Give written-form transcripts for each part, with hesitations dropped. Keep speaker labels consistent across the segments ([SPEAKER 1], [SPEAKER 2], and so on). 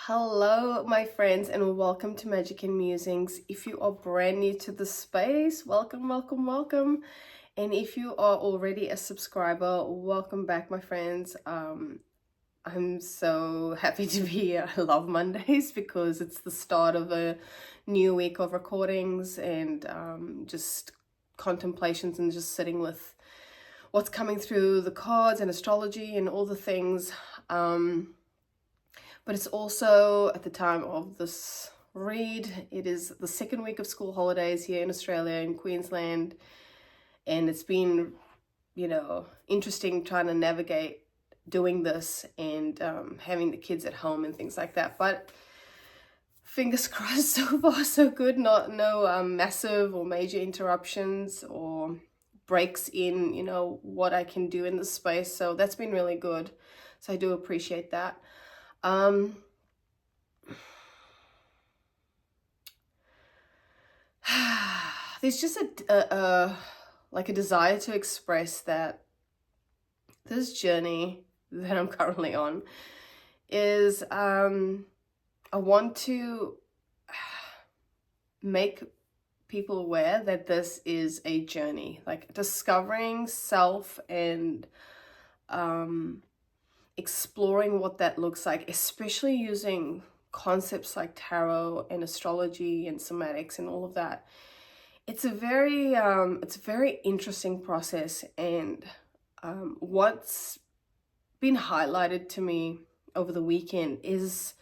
[SPEAKER 1] Hello, my friends, and welcome to Magic and Musings. If you are brand new to the space, welcome, welcome, welcome. And if you are already a subscriber, welcome back, my friends. I'm so happy to be here. I love Mondays because it's the start of a new week of recordings and just contemplations and just sitting with what's coming through the cards and astrology and all the things. But it's also at the time of this read, it is the second week of school holidays here in Australia, in Queensland. And it's been, interesting trying to navigate doing this and having the kids at home and things like that. But fingers crossed, so far so good. No massive or major interruptions or breaks in, what I can do in this space. So that's been really good. So I do appreciate that. There's just a desire to express that this journey that I'm currently on is I want to make people aware that this is a journey, like discovering self and exploring what that looks like, especially using concepts like tarot and astrology and somatics and all of that. It's a very interesting process, and what's been highlighted to me over the weekend is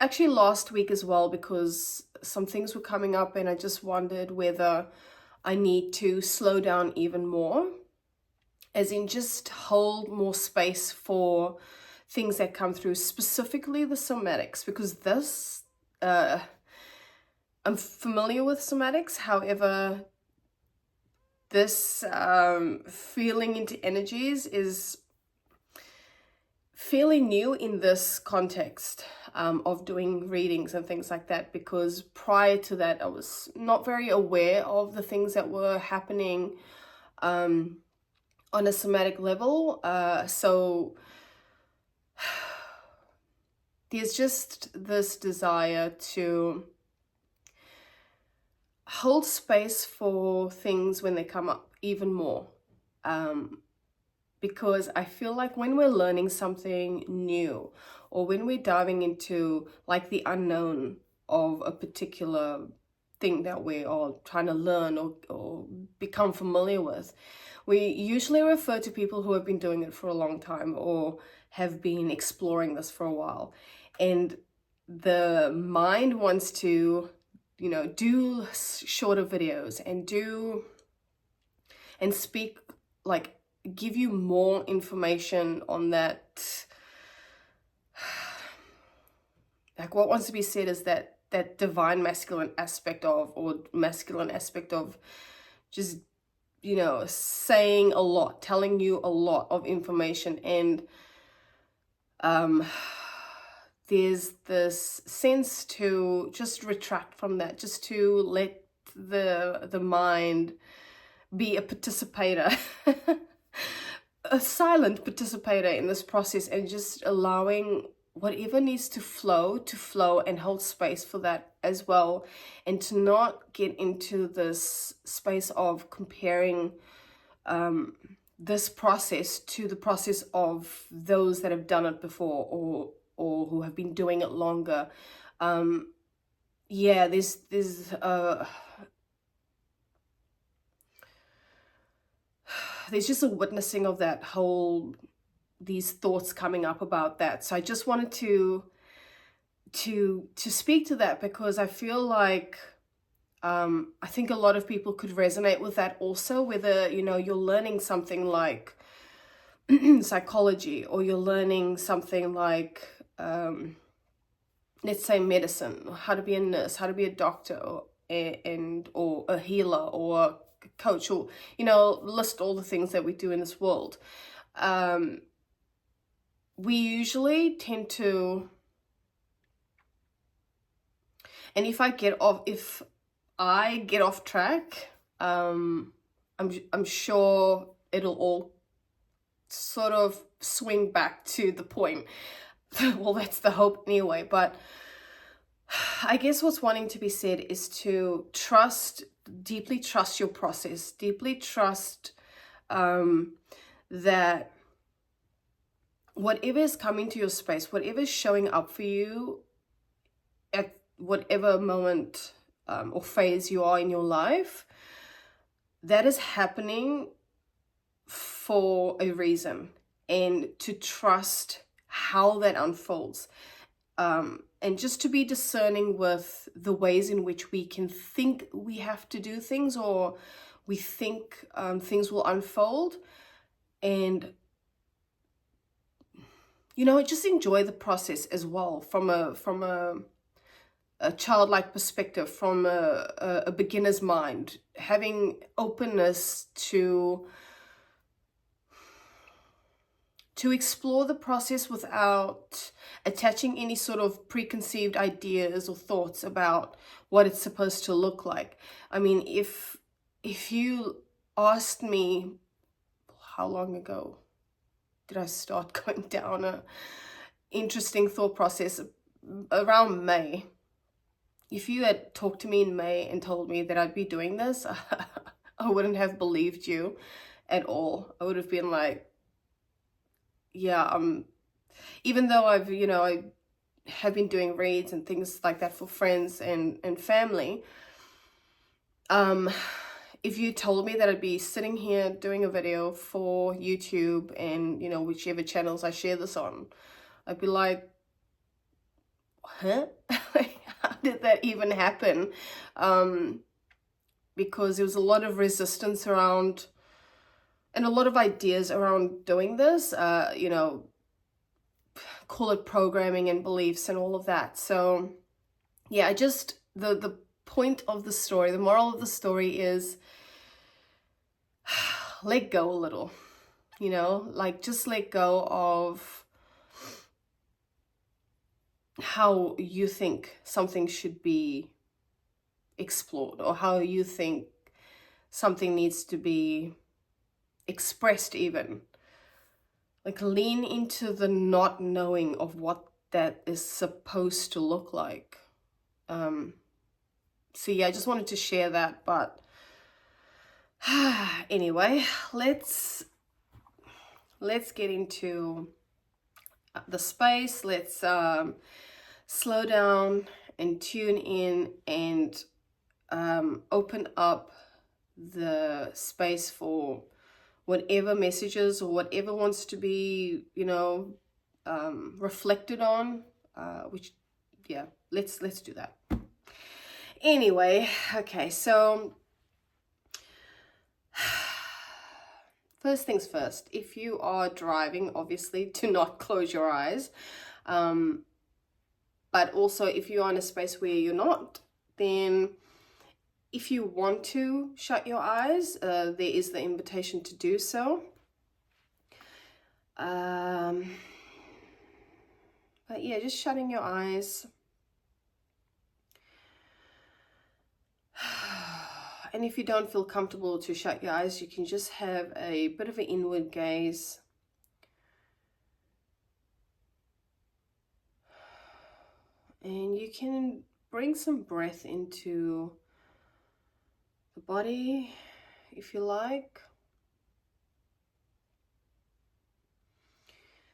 [SPEAKER 1] actually last week as well, because some things were coming up and I just wondered whether I need to slow down even more, as in just hold more space for things that come through, specifically the somatics, because this, I'm familiar with somatics. However, this feeling into energies is fairly new in this context of doing readings and things like that, because prior to that I was not very aware of the things that were happening on a somatic level. So there's just this desire to hold space for things when they come up even more. Because I feel like when we're learning something new, or when we're diving into like the unknown of a particular thing that we are trying to learn or become familiar with, we usually refer to people who have been doing it for a long time or have been exploring this for a while. And the mind wants to, do shorter videos and speak, like, give you more information on that. Like, what wants to be said is that divine masculine aspect of, or masculine aspect of just, saying a lot, telling you a lot of information. And there's this sense to just retract from that, just to let the mind be a participator, a silent participator in this process, and just allowing whatever needs to flow and hold space for that as well, and to not get into this space of comparing this process to the process of those that have done it before or who have been doing it longer. There's just a witnessing of that whole, these thoughts coming up about that. So I just wanted to speak to that, because I feel like I think a lot of people could resonate with that also, whether you're learning something like psychology, or you're learning something like let's say medicine, how to be a nurse, how to be a doctor, or a healer, or a coach, or list all the things that we do in this world. We usually tend to, and if I get off track, I'm sure it'll all sort of swing back to the point. well, that's the hope anyway. But I guess what's wanting to be said is to deeply trust your process, deeply trust that whatever is coming to your space, whatever is showing up for you at whatever moment or phase you are in your life, that is happening for a reason, and to trust how that unfolds. And just to be discerning with the ways in which we can think we have to do things, or we think things will unfold. And, you know, just enjoy the process as well from a childlike perspective, from a beginner's mind, having openness to explore the process without attaching any sort of preconceived ideas or thoughts about what it's supposed to look like. I mean, if you asked me, how long ago did I start going down a interesting thought process? Around May. If you had talked to me in May and told me that I'd be doing this, I wouldn't have believed you at all. I would have been like, yeah, even though I've, you know, I have been doing reads and things like that for friends and family, if you told me that I'd be sitting here doing a video for YouTube and, you know, whichever channels I share this on, I'd be like, huh? How did that even happen? Because there was a lot of resistance around, and a lot of ideas around doing this, you know, call it programming and beliefs and all of that. So yeah, I just, the point of the story, the moral of the story is let go a little, you know, like just let go of how you think something should be explored, or how you think something needs to be expressed even. Like lean into the not knowing of what that is supposed to look like. So yeah, I just wanted to share that. But anyway, let's get into the space. Let's slow down and tune in and open up the space for whatever messages or whatever wants to be, you know, reflected on, which, yeah, let's do that. Anyway, okay, so first things first, if you are driving, obviously do not close your eyes. But also if you're in a space where you're not, then if you want to shut your eyes, there is the invitation to do so. But yeah, just shutting your eyes. And if you don't feel comfortable to shut your eyes, you can just have a bit of an inward gaze. And you can bring some breath into the body, if you like.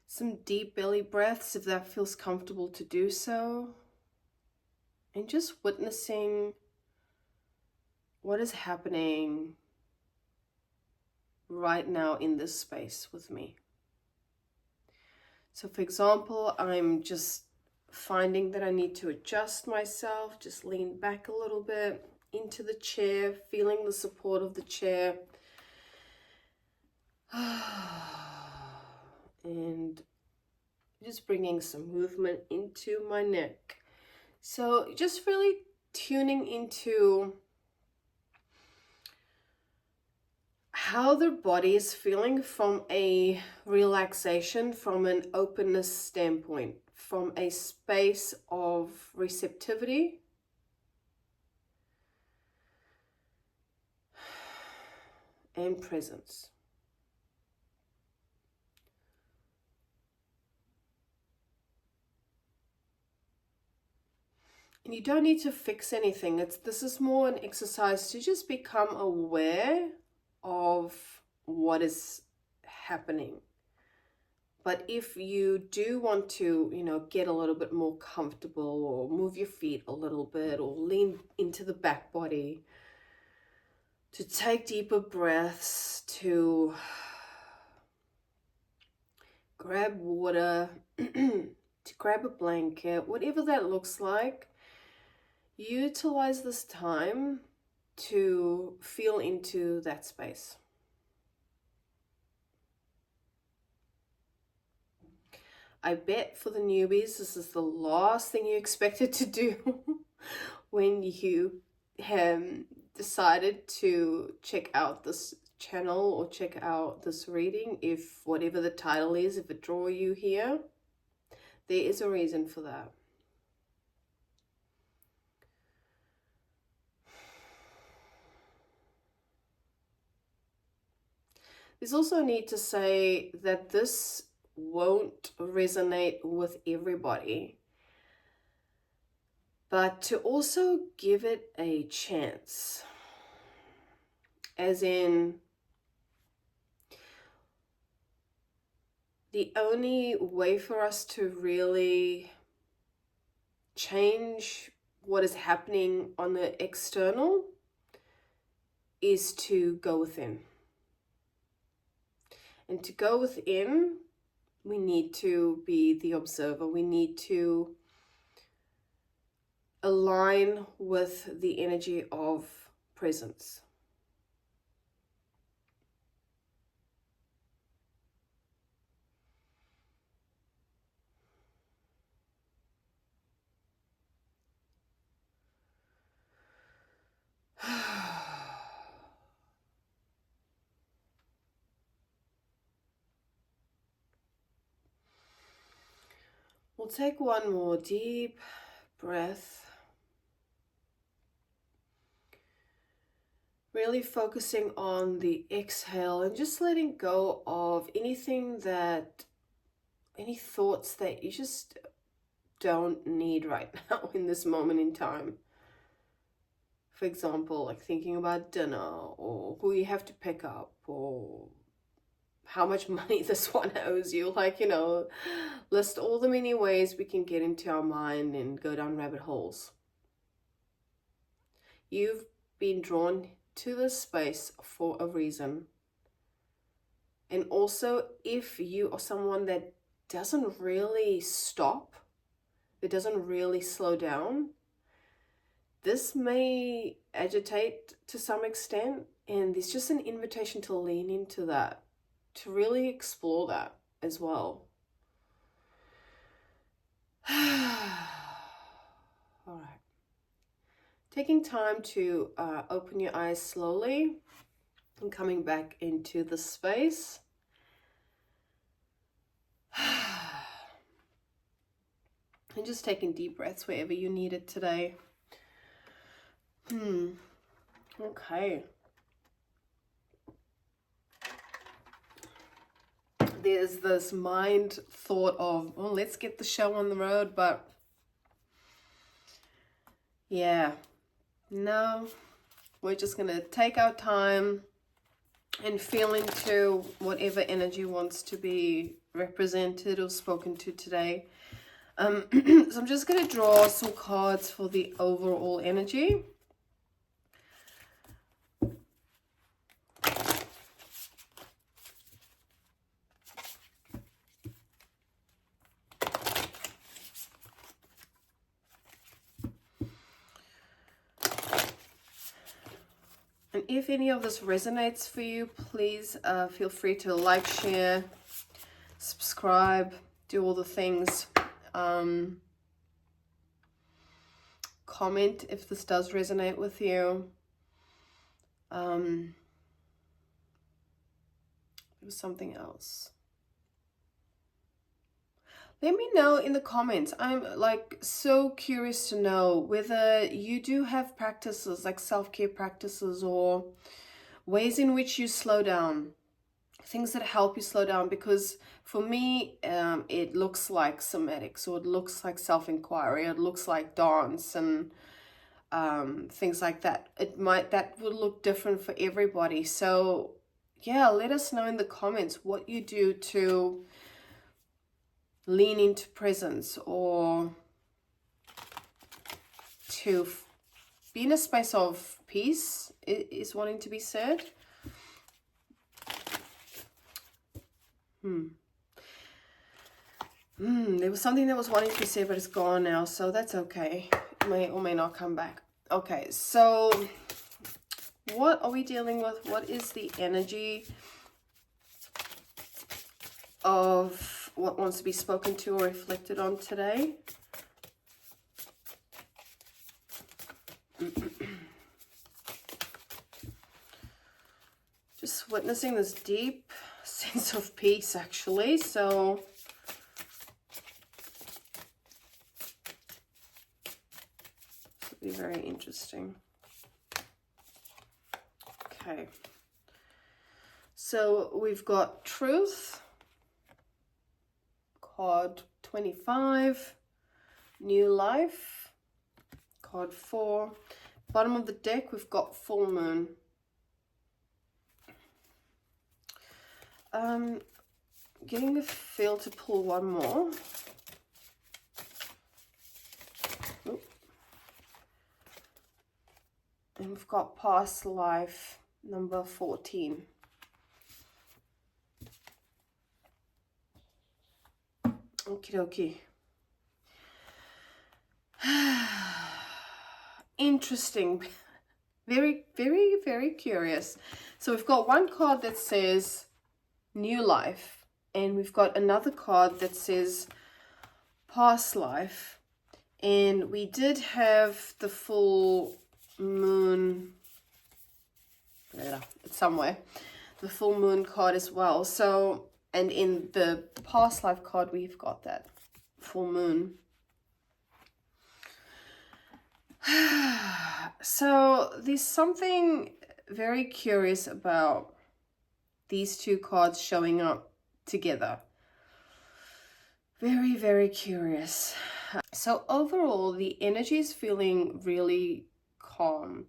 [SPEAKER 1] Some deep belly breaths, if that feels comfortable to do so. And just witnessing what is happening right now in this space with me. So for example, I'm just finding that I need to adjust myself, just lean back a little bit into the chair, feeling the support of the chair. And just bringing some movement into my neck. So just really tuning into how the body is feeling from a relaxation, from an openness standpoint, from a space of receptivity. And presence. And you don't need to fix anything. This is more an exercise to just become aware of what is happening. But if you do want to, get a little bit more comfortable, or move your feet a little bit, or lean into the back body, to take deeper breaths, to grab water, to grab a blanket, whatever that looks like, utilize this time to feel into that space. I bet for the newbies, this is the last thing you expected to do when you decided to check out this channel or check out this reading. If whatever the title is, if it draw you here, there is a reason for that. There's also a need to say that this won't resonate with everybody, but to also give it a chance. As in, the only way for us to really change what is happening on the external is to go within. And to go within, we need to be the observer. We need to align with the energy of presence. We'll take one more deep breath. Really focusing on the exhale and just letting go of any thoughts that you just don't need right now in this moment in time. For example, like thinking about dinner, or who you have to pick up, or how much money this one owes you. List all the many ways we can get into our mind and go down rabbit holes. You've been drawn to this space for a reason. And also, if you are someone that doesn't really stop, that doesn't really slow down, this may agitate to some extent, and there's just an invitation to lean into that, to really explore that as well. All right. Taking time to open your eyes slowly and coming back into the space. And just taking deep breaths wherever you need it today. Okay. There's this mind thought of, oh, let's get the show on the road, but yeah, no, we're just going to take our time and feel into whatever energy wants to be represented or spoken to today. So I'm just going to draw some cards for the overall energy. And if any of this resonates for you, please feel free to like, share, subscribe, do all the things. Comment if this does resonate with you. There was something else. Let me know in the comments. I'm so curious to know whether you do have practices like self-care practices or ways in which you slow down, things that help you slow down, because For me, it looks like somatics, or it looks like self-enquiry, it looks like dance and things like that. That would look different for everybody. So yeah, let us know in the comments what you do to lean into presence, or to be in a space of peace is wanting to be said. There was something that was wanting to be said, but it's gone now, so that's okay. It may or may not come back. Okay, so what are we dealing with? What is the energy of what wants to be spoken to or reflected on today? Just witnessing this deep sense of peace, actually. So this will be very interesting. Okay. So we've got truth, card 25, new life, card 4. Bottom of the deck, we've got full moon. Getting the feel to pull one more. Oop. And we've got past life, number 14. Okie dokie. Interesting. Very, very, very curious. So we've got one card that says new life, and we've got another card that says past life, and we did have the full moon, it's somewhere, the full moon card as well. So, and in the past life card, we've got that full moon. So there's something very curious about these two cards showing up together. Very, very curious. So overall, the energy is feeling really calm.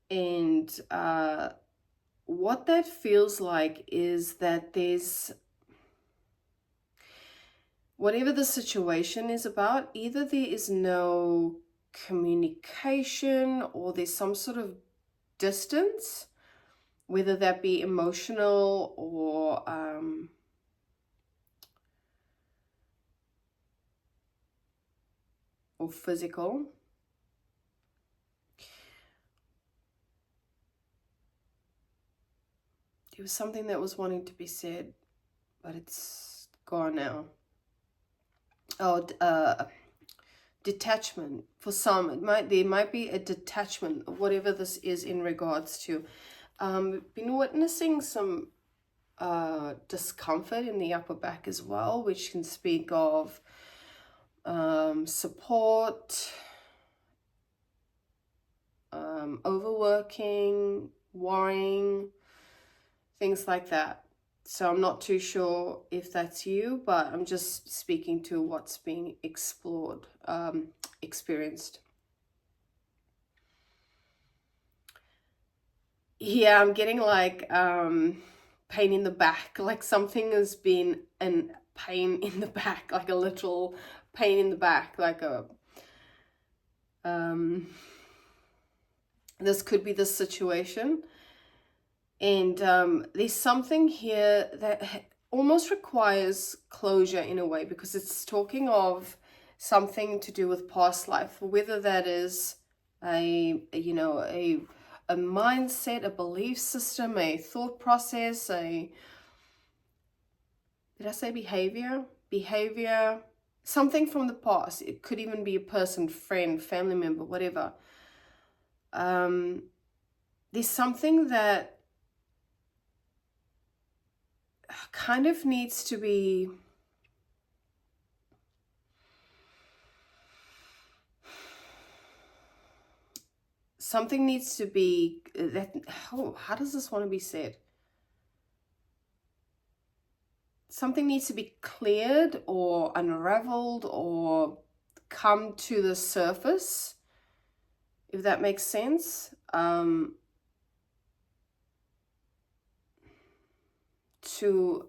[SPEAKER 1] And what that feels like is that there's, whatever the situation is about, either there is no communication or there's some sort of distance, whether that be emotional or physical. There was something that was wanting to be said, but it's gone now. Oh, detachment. For some, there might be a detachment of whatever this is in regards to. We've been witnessing some discomfort in the upper back as well, which can speak of support, overworking, worrying, things like that. So I'm not too sure if that's you, but I'm just speaking to what's being explored, experienced. Yeah, I'm getting like pain in the back, like something has been an pain in the back, like a literal pain in the back, like a this could be the situation. And there's something here that almost requires closure in a way, because it's talking of something to do with past life, whether that is a mindset, a belief system, a thought process, did I say behavior, something from the past. It could even be a person, friend, family member, whatever. There's something that kind of needs to be that, how does this want to be said? something needs to be cleared or unraveled or come to the surface, if that makes sense. To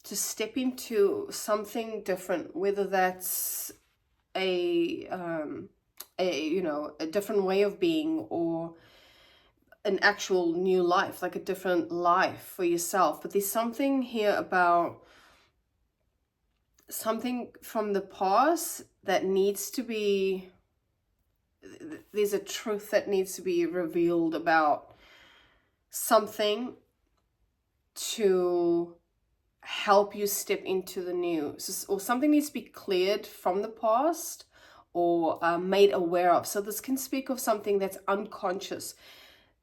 [SPEAKER 1] step into something different, whether that's a different way of being, or an actual new life, like a different life for yourself. But there's something here about something from the past that needs to be, there's a truth that needs to be revealed about something to help you step into the new, or something needs to be cleared from the past or made aware of. So this can speak of something that's unconscious,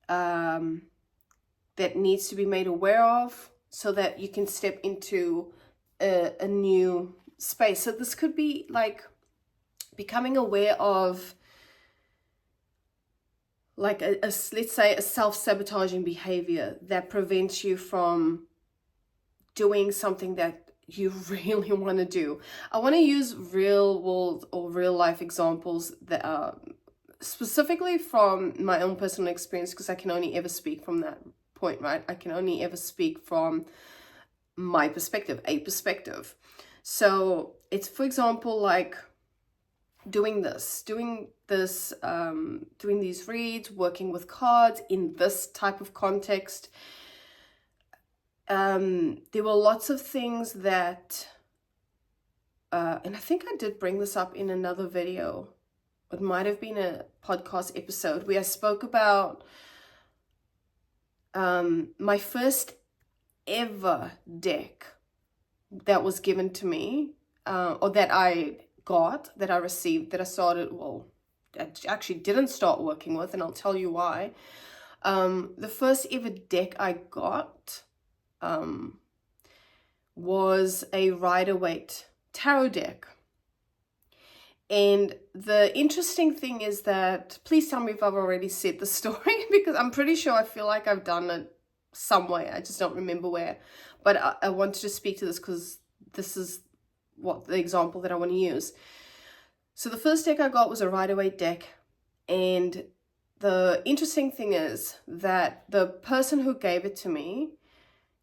[SPEAKER 1] that needs to be made aware of so that you can step into a new space. So this could be like becoming aware of like let's say a self-sabotaging behavior that prevents you from doing something that you really want to do. I want to use real world or real life examples that are specifically from my own personal experience, because I can only ever speak from that point, right? I can only ever speak from my perspective, a perspective. So it's, for example, like doing these reads, working with cards in this type of context. There were lots of things that, and I think I did bring this up in another video. It might have been a podcast episode where I spoke about my first ever deck that was given to me, or that I got, that I received, that I started, well, I actually didn't start working with, and I'll tell you why. The first ever deck I got was a Rider-Waite tarot deck. And the interesting thing is that, please tell me if I've already said the story, because I'm pretty sure, I feel like I've done it somewhere, I just don't remember where. But I wanted to speak to this because this is what the example that I want to use. So the first deck I got was a Rider-Waite deck, and the interesting thing is that the person who gave it to me,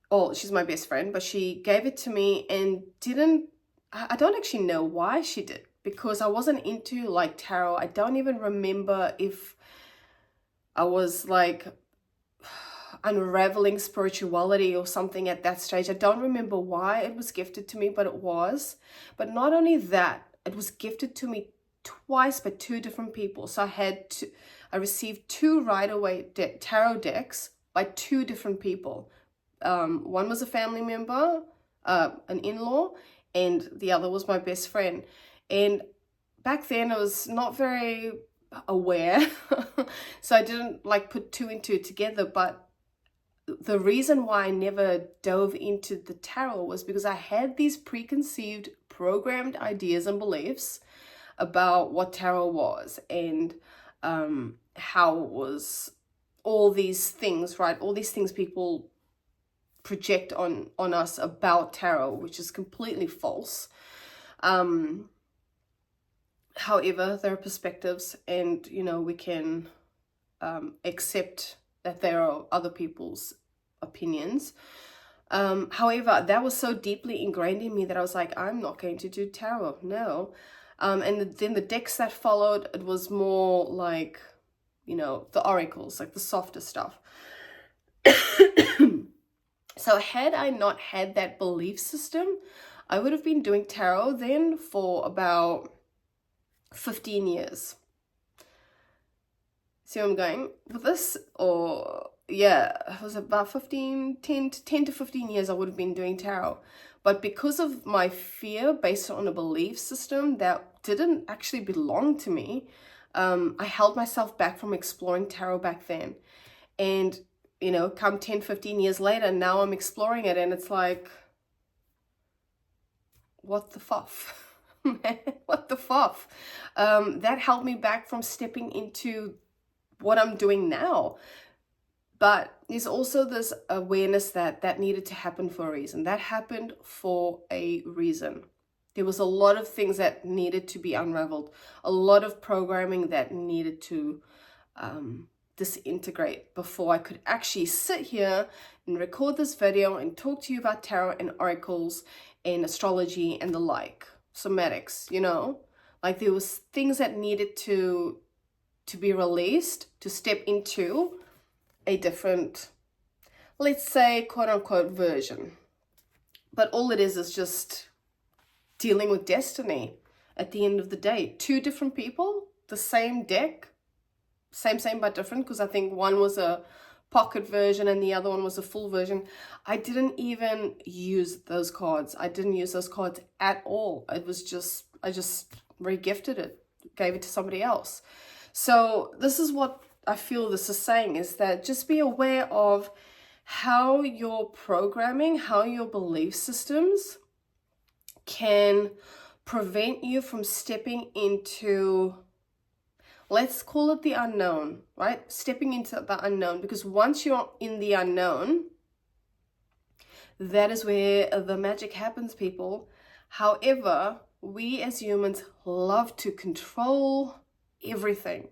[SPEAKER 1] oh, she's my best friend, but she gave it to me and I don't actually know why she did, because I wasn't into like tarot. I don't even remember if I was like unraveling spirituality or something at that stage. I don't remember why it was gifted to me, but it was. But not only that, it was gifted to me twice by two different people. So I received two Rider-Waite tarot decks by two different people. One was a family member, an in-law, and the other was my best friend. And back then I was not very aware, so I didn't like put two and two together. But the reason why I never dove into the tarot was because I had these preconceived, programmed ideas and beliefs about what tarot was, and how it was all these things, right? All these things people project on us about tarot, which is completely false. However, there are perspectives, and we can accept that there are other people's opinions. However, that was so deeply ingrained in me that I was like, I'm not going to do tarot, no. And then the decks that followed, it was more like, the oracles, like the softer stuff. So had I not had that belief system, I would have been doing tarot then for about 15 years. See where I'm going with this? Or yeah, it was about 10 to 15 years I would have been doing tarot. But because of my fear based on a belief system that didn't actually belong to me, I held myself back from exploring tarot back then. And come 10, 15 years later, now I'm exploring it, and it's like, what the fuff? What the fuff? That held me back from stepping into what I'm doing now. But there's also this awareness that that needed to happen for a reason. That happened for a reason. There was a lot of things that needed to be unraveled, a lot of programming that needed to disintegrate before I could actually sit here and record this video and talk to you about tarot and oracles and astrology and the like, somatics, you know? Like there was things that needed to be released, to step into a different, let's say, quote unquote version. But all it is just dealing with destiny at the end of the day. Two different people, the same deck, same but different, because I think one was a pocket version and the other one was a full version. I didn't even use those cards. I didn't use those cards at all. It was just, I just re-gifted it, gave it to somebody else. So this is what I feel this is saying, is that just be aware of how your programming, how your belief systems can prevent you from stepping into, let's call it the unknown, right? Stepping into the unknown, because once you're in the unknown, that is where the magic happens, people. However, we as humans love to control everything.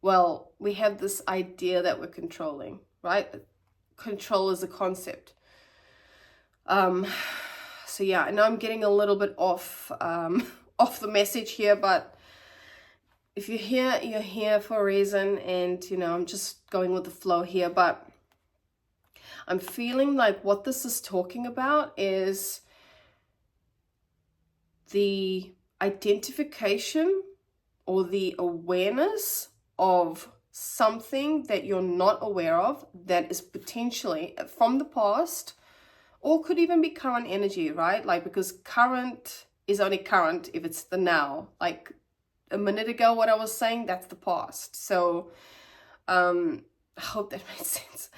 [SPEAKER 1] Well, we have this idea that we're controlling, right? Control is a concept. So yeah, I know I'm getting a little bit off the message here, but if you're here, you're here for a reason, and you know, I'm just going with the flow here, but I'm feeling like what this is talking about is the identification or the awareness of something that you're not aware of that is potentially from the past, or could even be current energy, right? Like, because current is only current if it's the now. Like a minute ago, what I was saying, that's the past. So I hope that makes sense.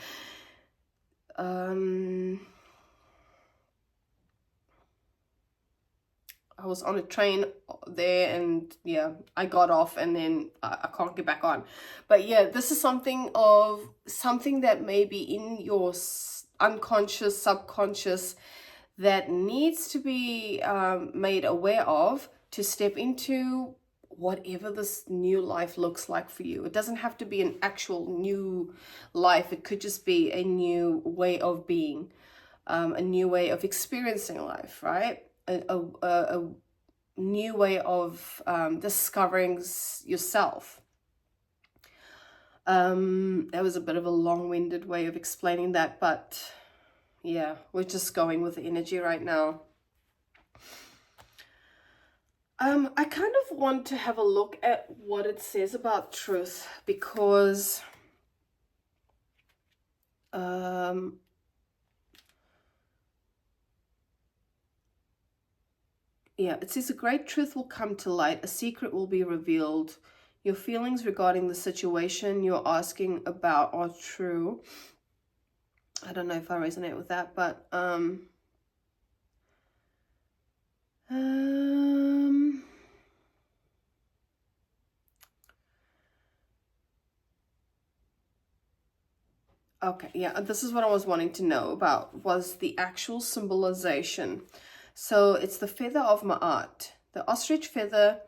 [SPEAKER 1] I was on a train there, and yeah, I got off, and then I can't get back on. But yeah, this is something that may be in your unconscious, subconscious, that needs to be made aware of to step into whatever this new life looks like for you. It doesn't have to be an actual new life. It could just be a new way of being, a new way of experiencing life, right? A new way of discovering yourself. That was a bit of a long-winded way of explaining that, but yeah, we're just going with the energy right now. I kind of want to have a look at what it says about truth, because yeah, it says a great truth will come to light, a secret will be revealed. Your feelings regarding the situation you're asking about are true. I don't know if I resonate with that, but okay, yeah, this is what I was wanting to know about, was the actual symbolization. So it's the feather of Ma'at. The ostrich feather,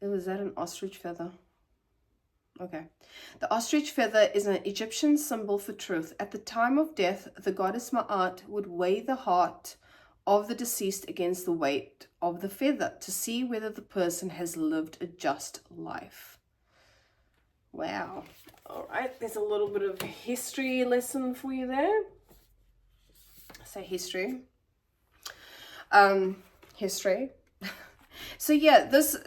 [SPEAKER 1] is that an ostrich feather? Okay. The ostrich feather is an Egyptian symbol for truth. At the time of death, the goddess Ma'at would weigh the heart of the deceased against the weight of the feather to see whether the person has lived a just life. Wow. All right, there's a little bit of history lesson for you there. So history. History. So yeah, this,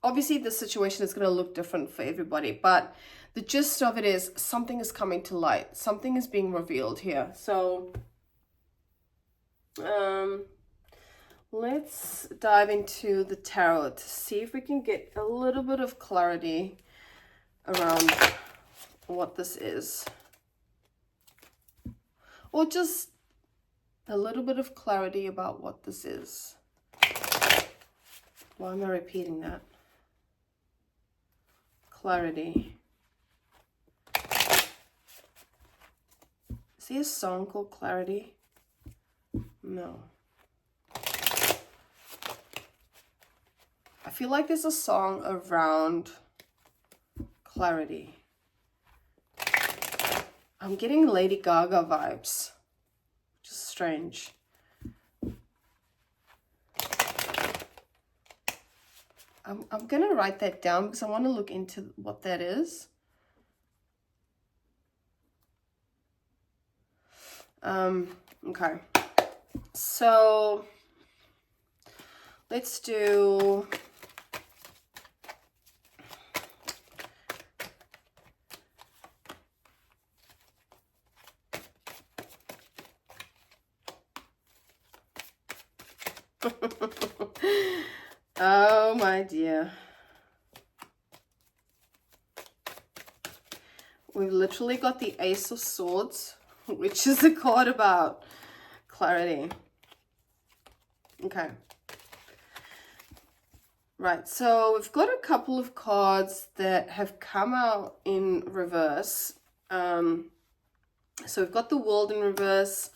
[SPEAKER 1] obviously the situation is going to look different for everybody, but the gist of it is something is coming to light. Something is being revealed here. So let's dive into the tarot to see if we can get a little bit of clarity around what this is, or just a little bit of clarity about what this is. Why am I repeating that? Clarity. Is there a song called Clarity? No. I feel like there's a song around clarity. I'm getting Lady Gaga vibes, which is strange. I'm gonna write that down because I want to look into what that is. Okay. So let's do oh my dear. We've literally got the Ace of Swords, which is a card about clarity. Okay. Right, so we've got a couple of cards that have come out in reverse. So we've got the World in reverse,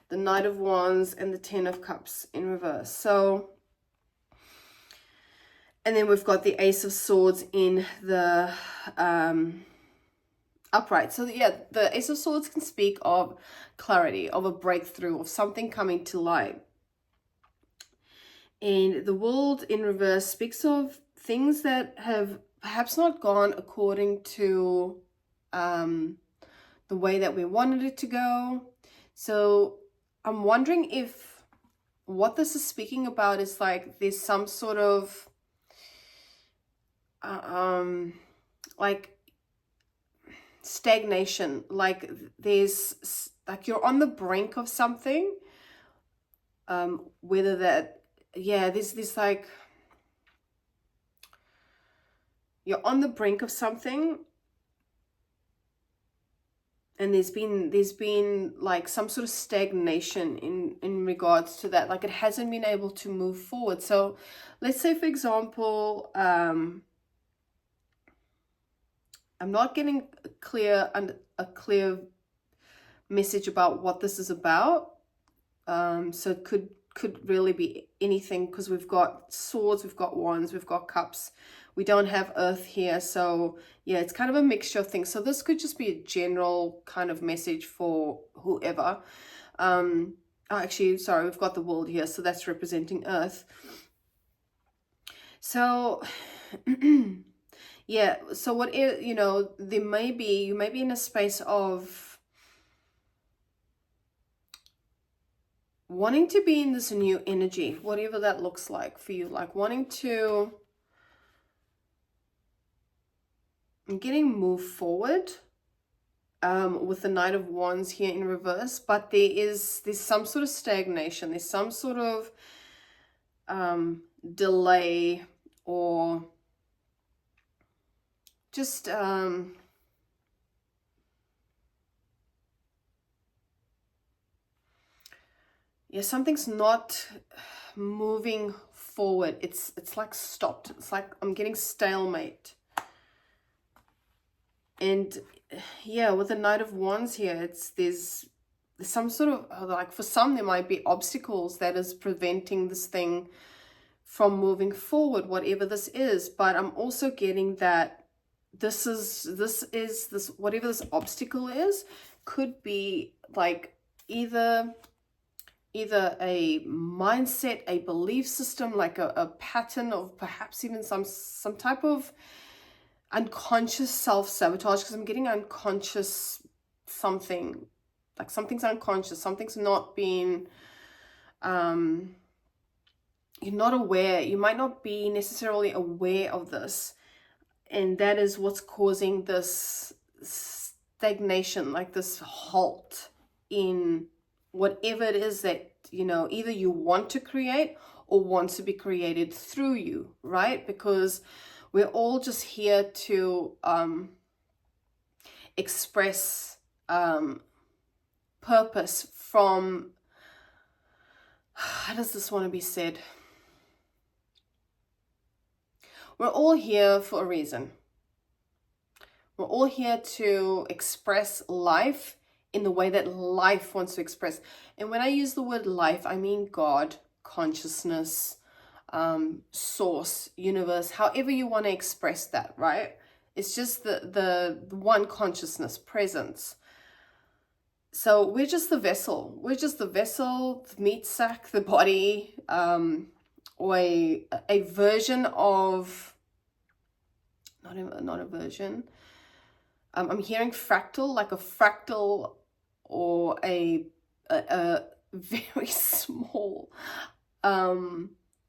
[SPEAKER 1] the Knight of Wands, and the Ten of Cups in reverse. So, and then we've got the Ace of Swords in the upright. So yeah, the Ace of Swords can speak of clarity, of a breakthrough, of something coming to light. And the World in reverse speaks of things that have perhaps not gone according to the way that we wanted it to go. So I'm wondering if what this is speaking about is like there's some sort of like stagnation, like there's like you're on the brink of something, whether that, yeah, there's like you're on the brink of something, and there's been like some sort of stagnation in regards to that, like it hasn't been able to move forward. So let's say, for example, I'm not getting a clear message about what this is about. So it could really be anything, because we've got swords, we've got wands, we've got cups. We don't have earth here. So yeah, it's kind of a mixture of things. So this could just be a general kind of message for whoever. Actually, sorry, we've got the world here. So that's representing earth. So yeah, so what, you know, you may be in a space of wanting to be in this new energy, whatever that looks like for you, like wanting to, I'm getting move forward with the Knight of Wands here in reverse, but there's some sort of stagnation, there's some sort of delay, or just yeah, something's not moving forward. It's like stopped. It's like I'm getting stalemate. And yeah, with the Knight of Wands here, there's some sort of, like, for some there might be obstacles that is preventing this thing from moving forward, whatever this is. But I'm also getting that this whatever this obstacle is could be like either a mindset, a belief system, like a pattern of perhaps even some type of unconscious self-sabotage, because I'm getting unconscious something, like something's unconscious, something's not being, you're not aware, you might not be necessarily aware of this, and that is what's causing this stagnation, like this halt in whatever it is that, you know, either you want to create or want to be created through you, right? Because we're all just here to express purpose from, how does this want to be said? We're all here for a reason. We're all here to express life in the way that life wants to express. And when I use the word life, I mean God, consciousness, source, universe, however you want to express that, right? It's just the one consciousness, presence. So we're just the vessel. We're just the vessel, the meat sack, the body, or a version of, not a version. I'm hearing fractal, like a fractal, or a very small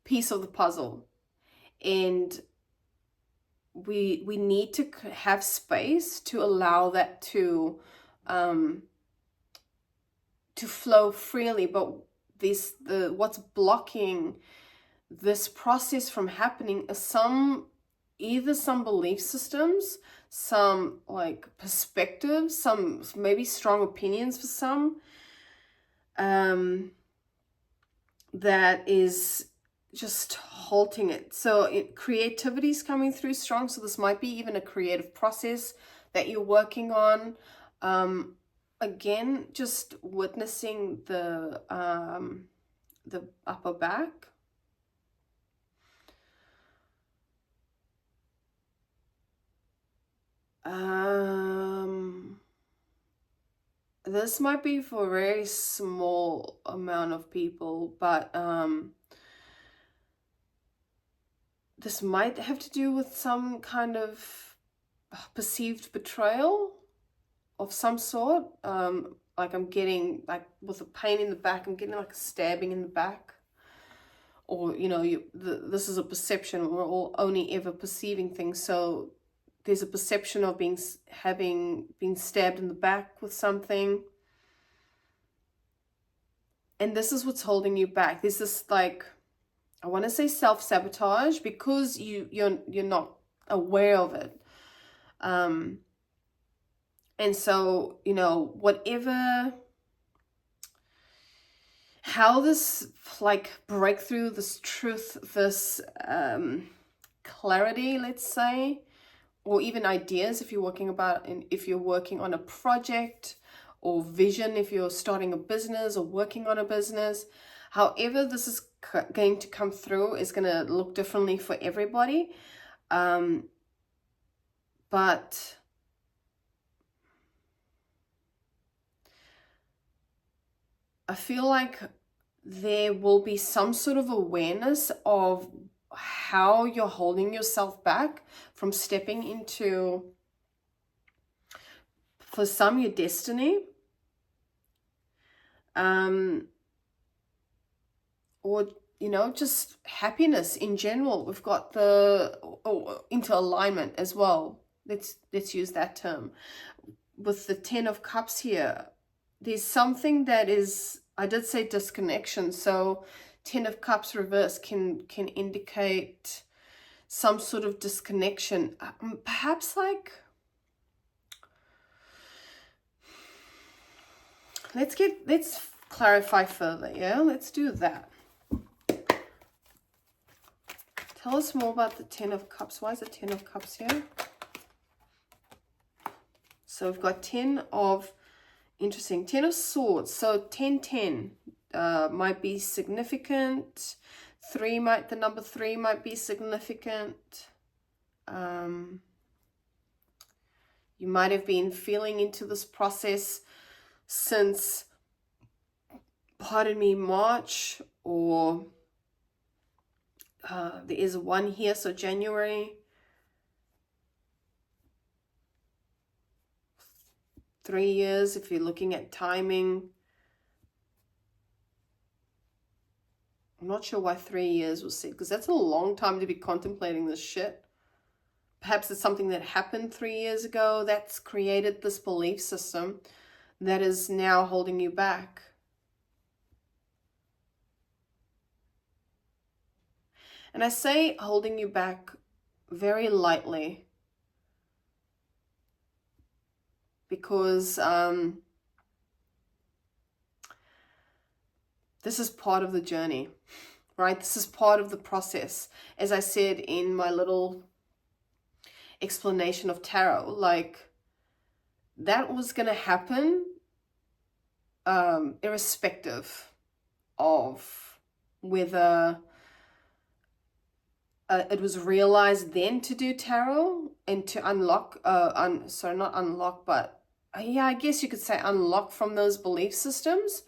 [SPEAKER 1] piece of the puzzle. And we need to have space to allow that to flow freely. But what's blocking this process from happening is either some belief systems, some like perspectives, some maybe strong opinions for some, that is just halting it. So creativity is coming through strong. So this might be even a creative process that you're working on. Again, just witnessing the upper back. This might be for a very small amount of people, but this might have to do with some kind of perceived betrayal of some sort. Like I'm getting, like with a pain in the back, I'm getting like a stabbing in the back. Or, you know, this is a perception. We're all only ever perceiving things. So there's a perception of being stabbed in the back with something. And this is what's holding you back. There's this, like, I want to say self-sabotage, because you're not aware of it. And so, you know, how this like breakthrough, this truth, this clarity, let's say, or even ideas if you're working on a project, or vision if you're starting a business or working on a business. However this is going to come through is going to look differently for everybody. But I feel like there will be some sort of awareness of how you're holding yourself back from stepping into, for some, your destiny. Or, you know, just happiness in general. We've got into alignment as well. Let's use that term. With the 10 of Cups here, there's something that is, I did say disconnection. So 10 of Cups reverse can indicate some sort of disconnection. Perhaps like, let's clarify further. Yeah, let's do that. Tell us more about the 10 of Cups. Why is the 10 of Cups here? So we've got 10 of, interesting, 10 of Swords. So 10-10 might be significant. The number 3 might be significant. You might have been feeling into this process since, pardon me, March, or there is 1 here, so January. 3 years if you're looking at timing. I'm not sure why 3 years was said, because that's a long time to be contemplating this shit. Perhaps it's something that happened 3 years ago that's created this belief system that is now holding you back. And I say holding you back very lightly, because this is part of the journey, right? This is part of the process. As I said in my little explanation of tarot, like, that was going to happen irrespective of whether it was realized then to do tarot and to unlock, sorry, not unlock, but yeah, I guess you could say unlock from those belief systems,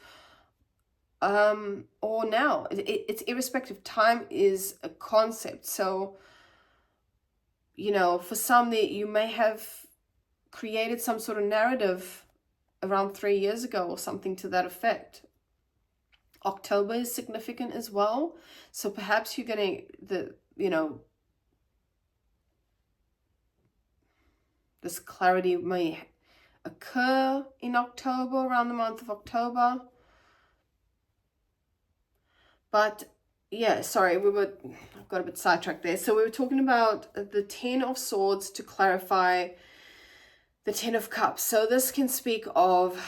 [SPEAKER 1] or now. It's irrespective. Time is a concept. So, you know, for some, that you may have created some sort of narrative around 3 years ago or something to that effect. October is significant as well. So perhaps you're getting this clarity may occur in October, around the month of October. But yeah, sorry, I've got a bit sidetracked there. So we were talking about the 10 of Swords to clarify the 10 of Cups. So this can speak of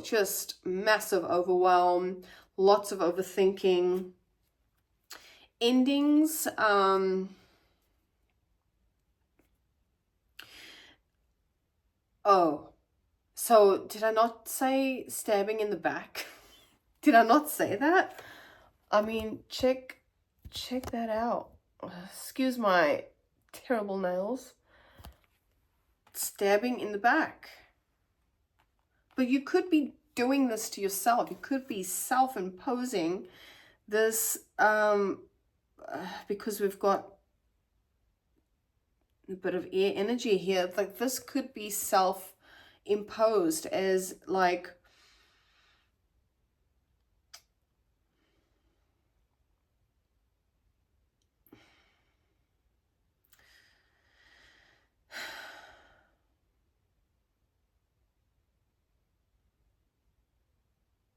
[SPEAKER 1] just massive overwhelm, lots of overthinking, endings, so did I not say stabbing in the back? Did I not say that? I mean, check that out. Excuse my terrible nails. Stabbing in the back. But you could be doing this to yourself. You could be self-imposing this, because we've got a bit of air energy here. Like, this could be self-imposed as like,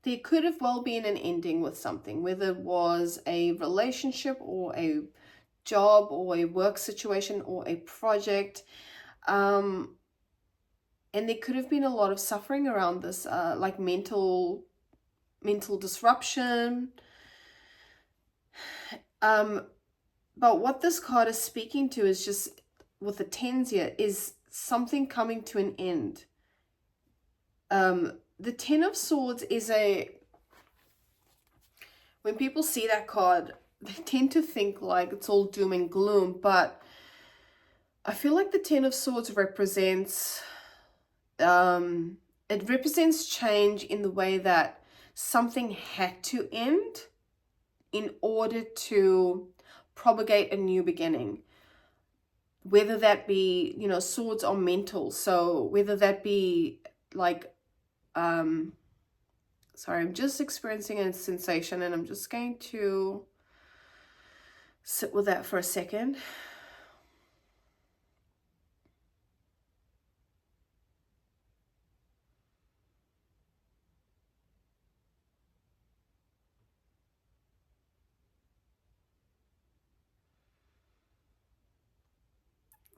[SPEAKER 1] there could have well been an ending with something, whether it was a relationship or a job or a work situation or a project. And there could have been a lot of suffering around this, like mental disruption. But what this card is speaking to is just, with the tens here, is something coming to an end. The 10 of Swords is when people see that card, they tend to think like it's all doom and gloom, but I feel like the 10 of Swords represents, it represents change in the way that something had to end in order to propagate a new beginning. Whether that be, swords are mental. So whether that be like, sorry, I'm just experiencing a sensation and I'm just going to sit with that for a second.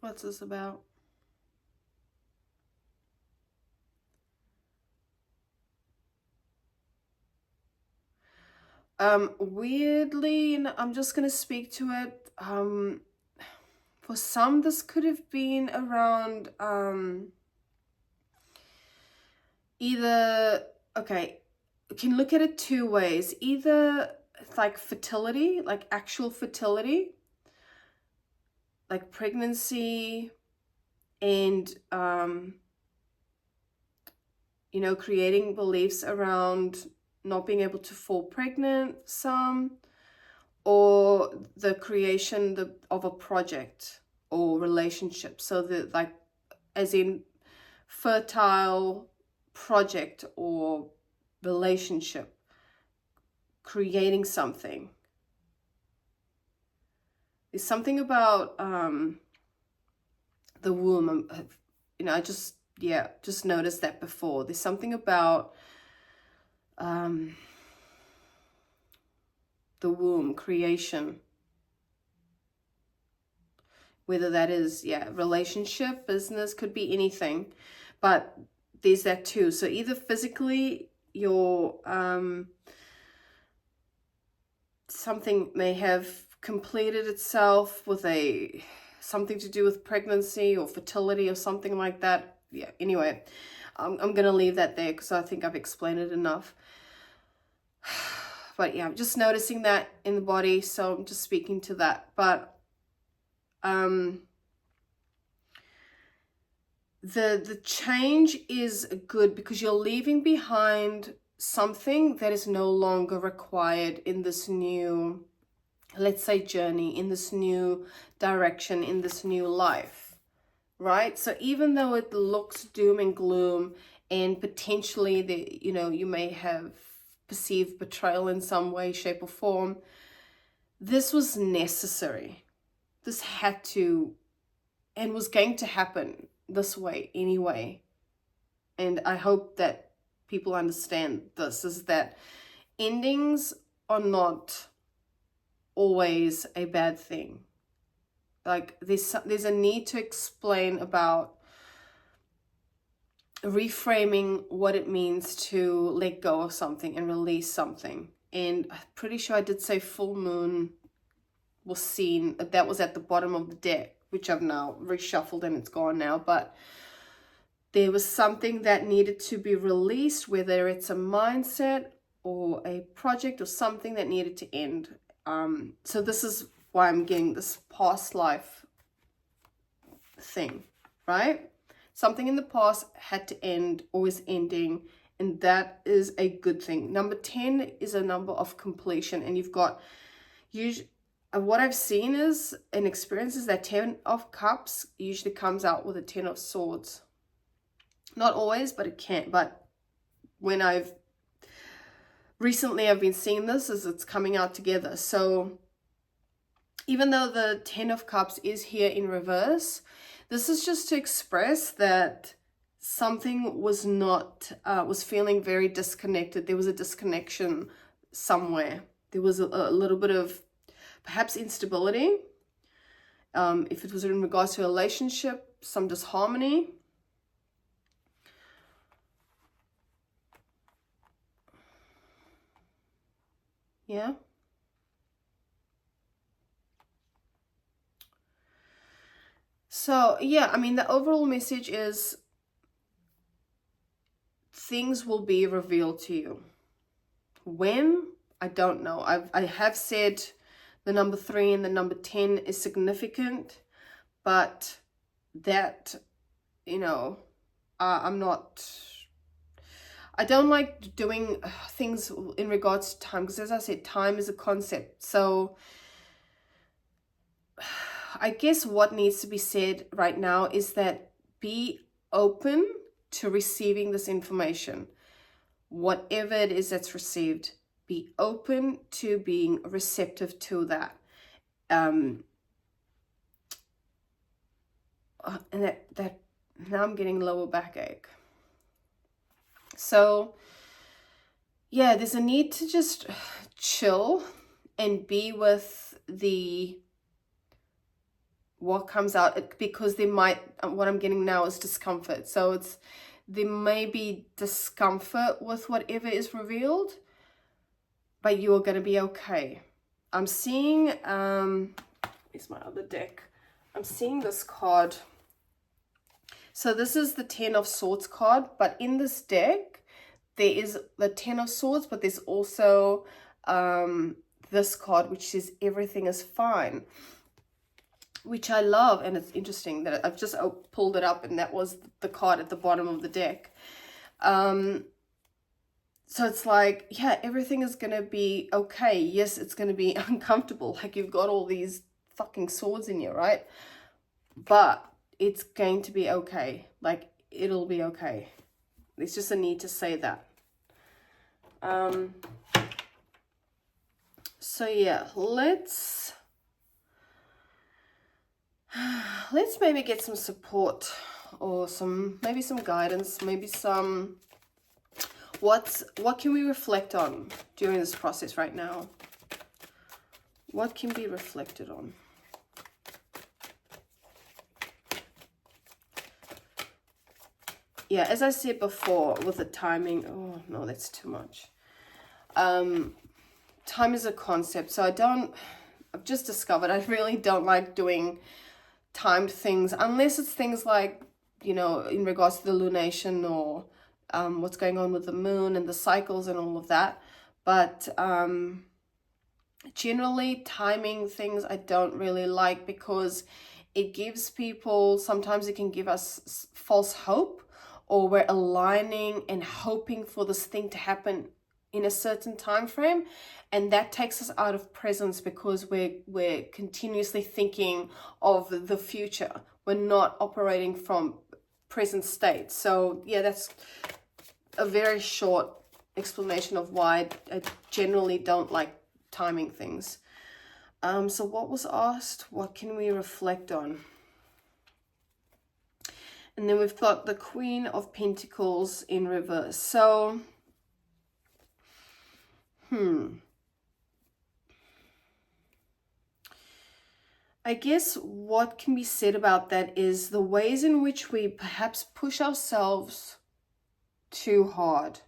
[SPEAKER 1] What's this about? Weirdly, I'm just going to speak to it. For some, this could have been around, either, okay, you can look at it two ways. Either like fertility, like actual fertility, like pregnancy, and, creating beliefs around not being able to fall pregnant, some, or the creation of a project or relationship. So that, like, as in fertile project or relationship, creating something. There's something about the womb. I just noticed that before. There's something about the womb, creation, whether that is relationship, business, could be anything, but there's that too. So either physically your something may have completed itself with something to do with pregnancy or fertility or something like that. Anyway, I'm gonna leave that there because I think I've explained it enough. But yeah, I'm just noticing that in the body, so I'm just speaking to that. But the change is good because you're leaving behind something that is no longer required in this new, let's say, journey, in this new direction, in this new life, right? So even though it looks doom and gloom, and potentially you may have perceived betrayal in some way, shape, or form, this was necessary. This had to and was going to happen this way anyway. And I hope that people understand this, is that endings are not always a bad thing. Like there's a need to explain about reframing what it means to let go of something and release something. And I'm pretty sure I did say full moon was seen, that was at the bottom of the deck, which I've now reshuffled and it's gone now. But there was something that needed to be released, whether it's a mindset or a project or something that needed to end. So this is why I'm getting this past life thing, right? Something in the past had to end or is ending, and that is a good thing. Number 10 is a number of completion, and you've got, what I've seen is, and experience is that 10 of Cups usually comes out with a 10 of Swords. Not always, but it can. But when recently I've been seeing this, as it's coming out together. So even though the 10 of Cups is here in reverse, this is just to express that something was not, was feeling very disconnected. There was a disconnection somewhere. There was a little bit of perhaps instability. If it was in regards to a relationship, some disharmony. Yeah. So, yeah, I mean, the overall message is things will be revealed to you. When? I don't know. I have said the number 3 and the number 10 is significant, but that, I don't like doing things in regards to time, because as I said, time is a concept. So I guess what needs to be said right now is that be open to receiving this information. Whatever it is that's received, be open to being receptive to that. And that now I'm getting lower backache. So yeah, there's a need to just chill and be with what comes out, because what I'm getting now is discomfort. So there may be discomfort with whatever is revealed, but you are going to be okay. I'm seeing, here's my other deck. I'm seeing this card. So this is the 10 of Swords card, but in this deck, there is the 10 of Swords, but there's also this card, which says everything is fine, which I love. And it's interesting that I've just pulled it up, and that was the card at the bottom of the deck. So it's like, yeah, everything is going to be okay. Yes, it's going to be uncomfortable. Like, you've got all these fucking swords in you, right? But it's going to be okay. Like, it'll be okay. There's just a need to say that. So yeah, let's maybe get some support, or maybe some guidance, maybe some, what can we reflect on during this process right now? What can be reflected on? Yeah, as I said before, with the timing, oh no, that's too much. Time is a concept, so I've just discovered I really don't like doing timed things, unless it's things like you know, in regards to the lunation, or what's going on with the moon and the cycles and all of that. But generally, timing things I don't really like, because it gives people, sometimes it can give us false hope, or we're aligning and hoping for this thing to happen in a certain time frame, and that takes us out of presence, because we're continuously thinking of the future. We're not operating from present state. So yeah, that's a very short explanation of why I generally don't like timing things. So what was asked? What can we reflect on? And then we've got the Queen of Pentacles in reverse. So, I guess what can be said about that is the ways in which we perhaps push ourselves too hard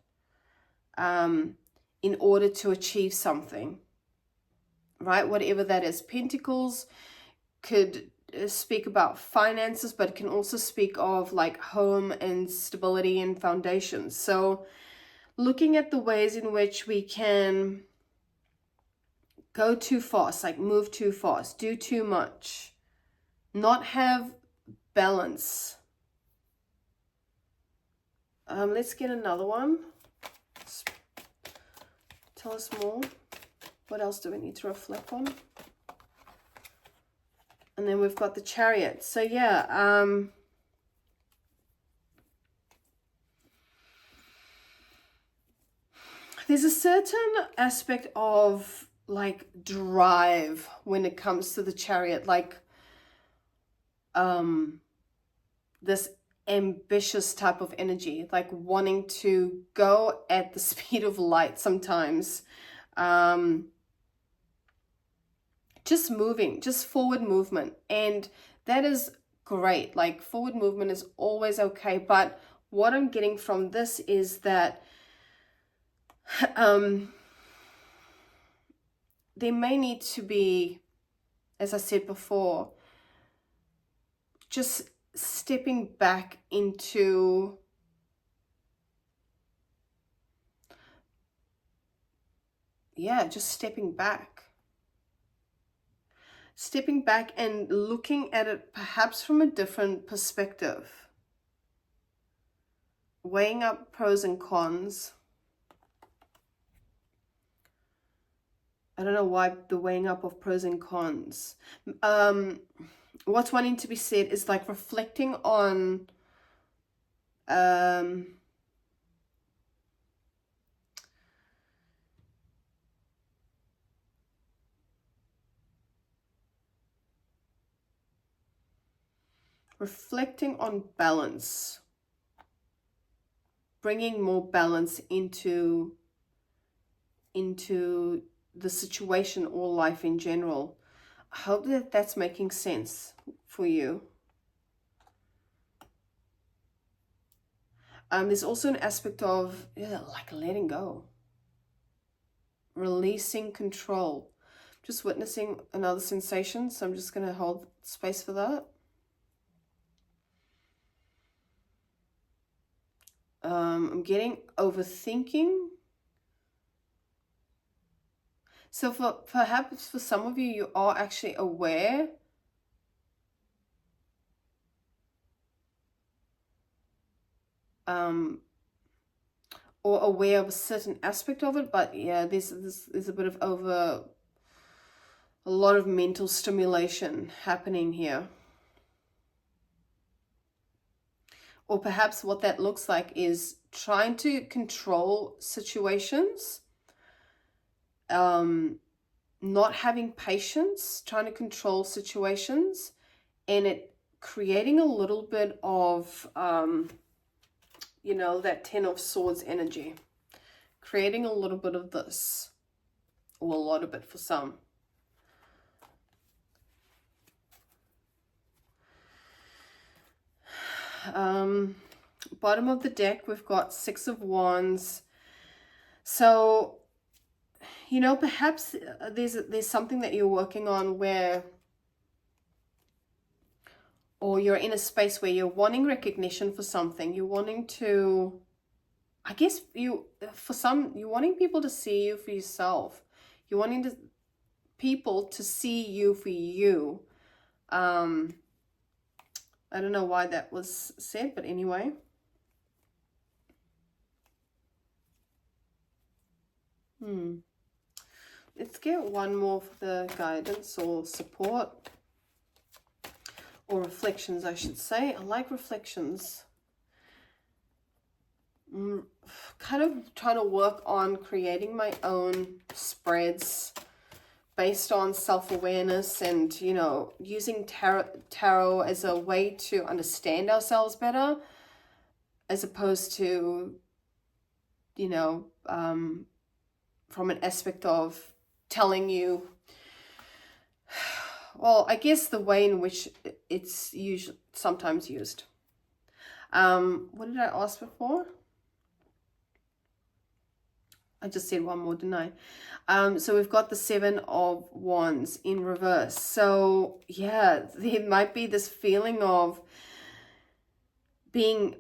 [SPEAKER 1] in order to achieve something, right? Whatever that is. Pentacles could speak about finances, but it can also speak of like home and stability and foundations. So looking at the ways in which we can go too fast, like move too fast, do too much, not have balance. Let's get another one. Tell us more. What else do we need to reflect on? And then we've got the Chariot. So yeah, there's a certain aspect of like drive when it comes to the Chariot, like this ambitious type of energy, like wanting to go at the speed of light sometimes. Just moving, just forward movement. And that is great. Like forward movement is always okay. But what I'm getting from this is that there may need to be, as I said before, just stepping back into just stepping back and looking at it perhaps from a different perspective, weighing up pros and cons. I don't know why the weighing up of pros and cons. What's wanting to be said is like reflecting on balance, bringing more balance into the situation or life in general. I hope that that's making sense for you. There's also an aspect of like letting go, releasing control. Just witnessing another sensation, so I'm just going to hold space for that. I'm getting overthinking. So perhaps for some of you, you are actually aware or aware of a certain aspect of it, but yeah, there's a bit of a lot of mental stimulation happening here. Or perhaps what that looks like is trying to control situations, not having patience, trying to control situations, and it creating a little bit of, that Ten of Swords energy. Creating a little bit of this, or a lot of it for some. Bottom of the deck, we've got Six of Wands. So, perhaps there's something that you're working on where or you're in a space where you're wanting recognition for something, you're wanting to, I guess you're wanting people to see you for yourself. You're wanting people to see you for you. I don't know why that was said, but anyway. Let's get one more for the guidance or support. Or reflections, I should say. I like reflections. Kind of trying to work on creating my own spreads based on self-awareness and, you know, using tarot as a way to understand ourselves better, as opposed to, you know, from an aspect of telling you, well, I guess the way in which it's sometimes used. What did I ask before? I just said one more, didn't I? So we've got the 7 of Wands in reverse. So yeah, there might be this feeling of being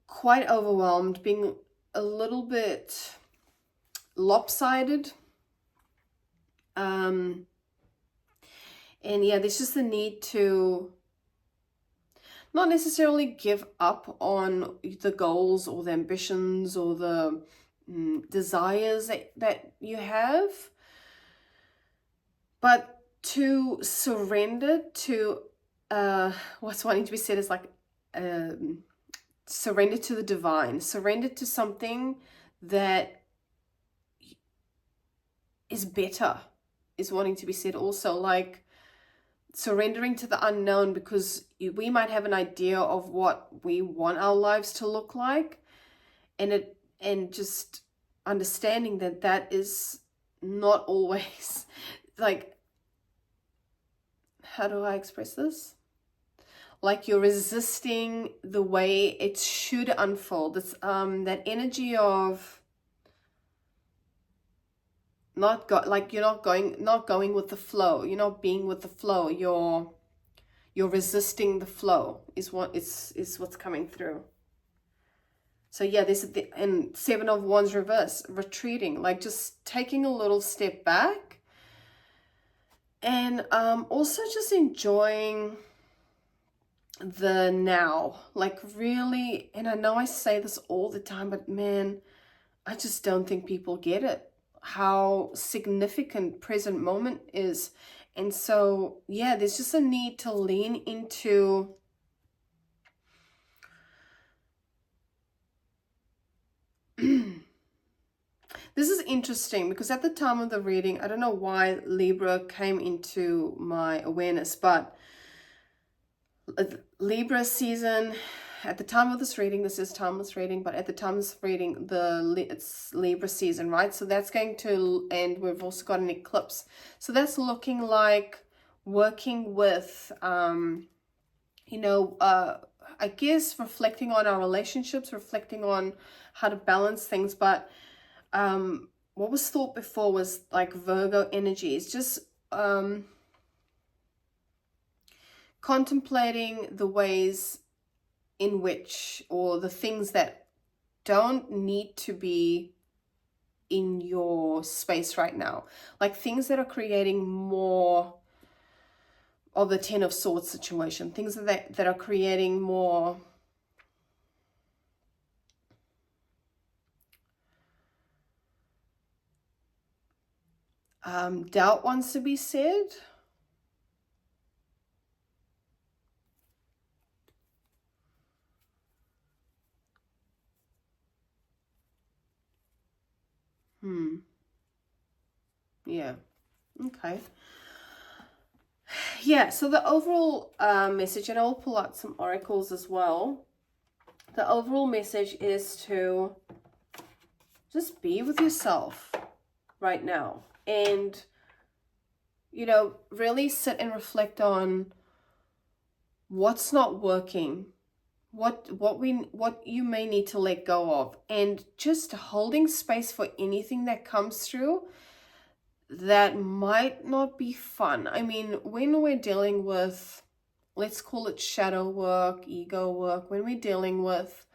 [SPEAKER 1] quite overwhelmed, being a little bit lopsided. And yeah, there's just the need to not necessarily give up on the goals or the ambitions or the desires that you have, but to surrender to what's wanting to be said is like surrender to the divine, surrender to something that is better, is wanting to be said also, like surrendering to the unknown, because we might have an idea of what we want our lives to look like, and just understanding that that is not always, like, how do I express this? Like you're resisting the way it should unfold. It's that energy of you're not going with the flow. You're not being with the flow. You're resisting the flow is what's coming through. So yeah, this is and 7 of Wands reverse, retreating, like just taking a little step back, and also just enjoying the now, like really. And I know I say this all the time, but man, I just don't think people get it, how significant present moment is. And so yeah, there's just a need to lean into this is interesting because at the time of the reading, I don't know why Libra came into my awareness, but Libra season, at the time of this reading, this is timeless reading, but at the time of this reading, it's Libra season, right? So that's going to end. We've also got an eclipse. So that's looking like working with, you know, I guess reflecting on our relationships, reflecting on how to balance things. But what was thought before was like Virgo energy. It's just contemplating the ways in which, or the things that don't need to be in your space right now, like things that are creating more of the 10 of Swords situation, things that are creating more doubt wants to be said. Yeah. Okay. Yeah, so the overall message, and I'll pull out some oracles as well. The overall message is to just be with yourself right now, and, you know, really sit and reflect on what's not working, what you may need to let go of, and just holding space for anything that comes through that might not be fun. I mean, when we're dealing with let's call it shadow work, ego work, when we're dealing with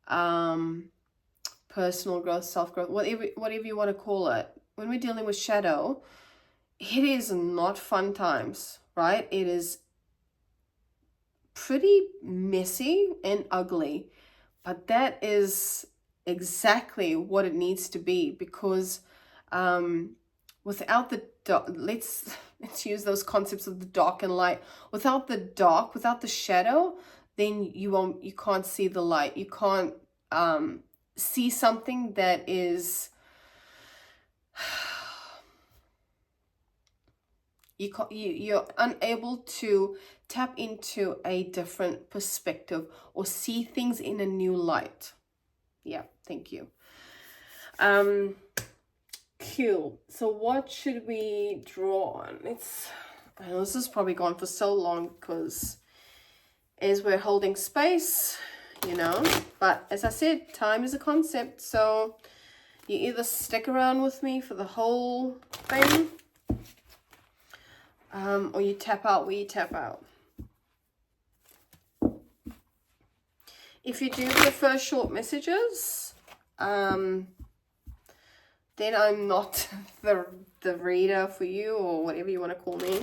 [SPEAKER 1] personal growth, self-growth, whatever you want to call it, when we're dealing with shadow, it is not fun times, right? It is pretty messy and ugly, but that is exactly what it needs to be, because without the let's use those concepts of the dark and light. Without the dark, without the shadow, then you can't see the light. You can't see something that is you're unable to tap into a different perspective or see things in a new light. Yeah, thank you. Cool. So what should we draw on? I know this has probably gone for so long because as we're holding space, you know, but as I said, time is a concept, so you either stick around with me for the whole thing, or you tap out where you tap out. If you do prefer short messages, then I'm not the reader for you, or whatever you want to call me.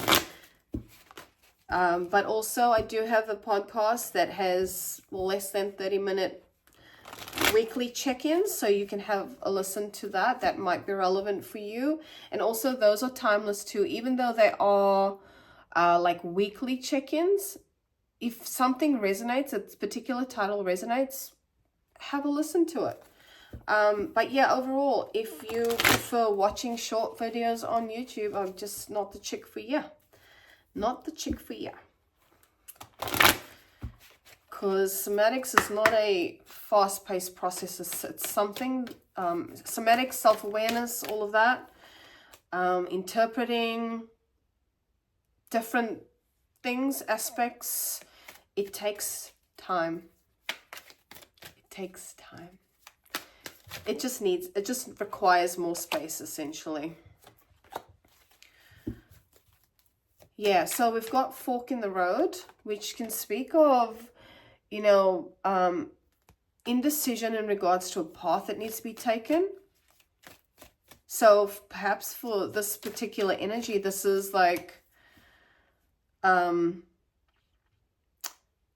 [SPEAKER 1] But also I do have a podcast that has less than 30-minute weekly check-ins, so you can have a listen to that. That might be relevant for you. And also those are timeless too, even though they are like weekly check-ins. If something resonates, a particular title resonates, have a listen to it. But yeah, overall, if you prefer watching short videos on YouTube, I'm just not the chick for you. Not the chick for you. Because somatics is not a fast-paced process. It's something, somatics, self-awareness, all of that, interpreting different things, aspects, it takes time. It takes time. It just requires more space, essentially. Yeah, so we've got fork in the road, which can speak of, you know, indecision in regards to a path that needs to be taken. So perhaps for this particular energy, this is like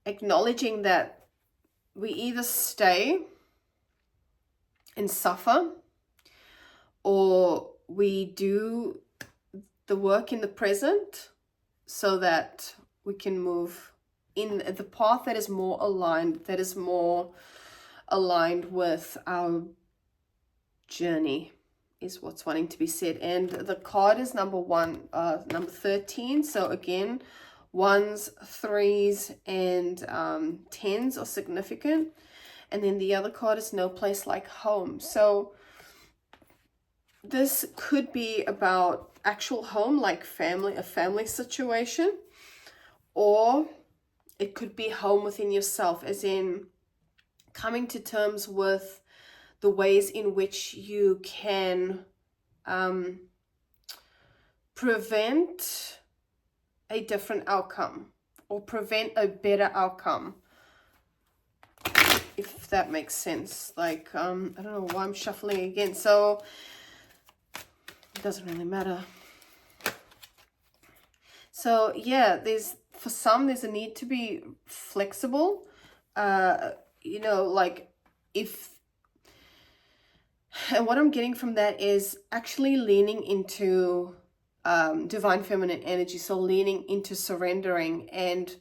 [SPEAKER 1] acknowledging that we either stay and suffer, or we do the work in the present so that we can move in the path that is more aligned with our journey, is what's wanting to be said. And the card is number 13. So again, 1s, 3s, and 10s are significant. And then the other card is no place like home. So this could be about actual home, like a family situation, or it could be home within yourself, as in coming to terms with the ways in which you can prevent a different outcome or prevent a better outcome, if that makes sense. Like, I don't know why I'm shuffling again. So it doesn't really matter. So yeah, for some, there's a need to be flexible. You know, like and what I'm getting from that is actually leaning into divine feminine energy. So leaning into surrendering and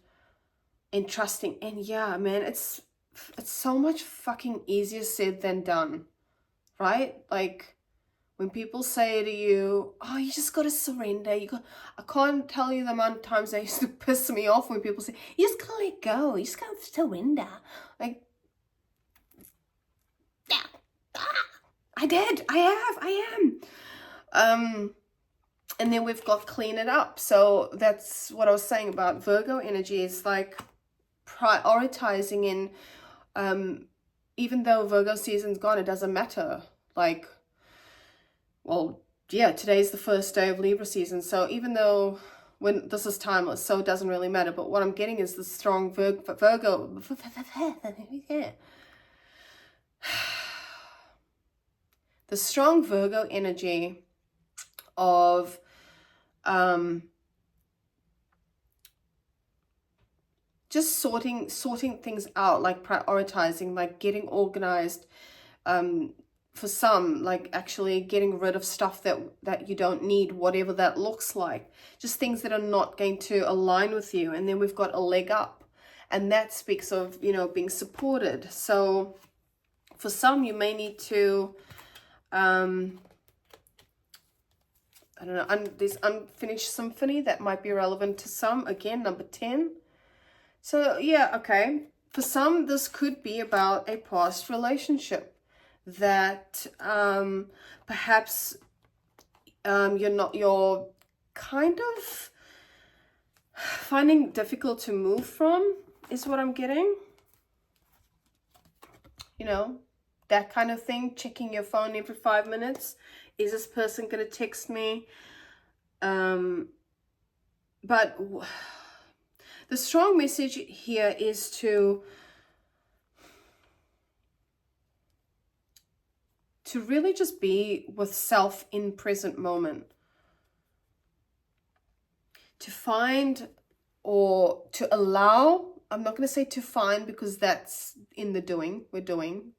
[SPEAKER 1] trusting. And yeah, man, it's so much fucking easier said than done, right? Like when people say to you, oh, you just got to surrender. I can't tell you the amount of times they used to piss me off when people say, you just got to let go. You just got to surrender. Like, I am. And then we've got clean it up. So that's what I was saying about Virgo energy. It's like prioritizing in, even though Virgo season's gone, it doesn't matter. Like, well, yeah, today's the first day of Libra season. So even though when this is timeless, so it doesn't really matter. But what I'm getting is the strong Virgo. The strong Virgo energy of just sorting things out, like prioritizing, like getting organized. For some, like actually getting rid of stuff that you don't need, whatever that looks like, just things that are not going to align with you. And then we've got a leg up, and that speaks of, you know, being supported. So for some, you may need to I don't know, there's unfinished symphony that might be relevant to some. Again, number 10. So yeah, okay, for some this could be about a past relationship that perhaps you're kind of finding difficult to move from, is what I'm getting. You know, that kind of thing, checking your phone every 5 minutes. Is this person going to text me? But the strong message here is to really just be with self in present moment. To find, or to allow, I'm not going to say to find because that's in the doing, we're doing.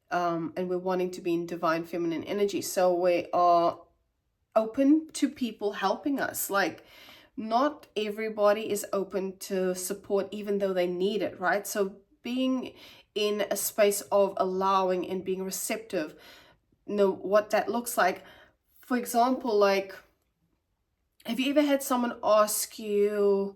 [SPEAKER 1] And we're wanting to be in divine feminine energy. So we are open to people helping us. Like, not everybody is open to support even though they need it, right? So being in a space of allowing and being receptive, you know what that looks like. For example, like, have you ever had someone ask you,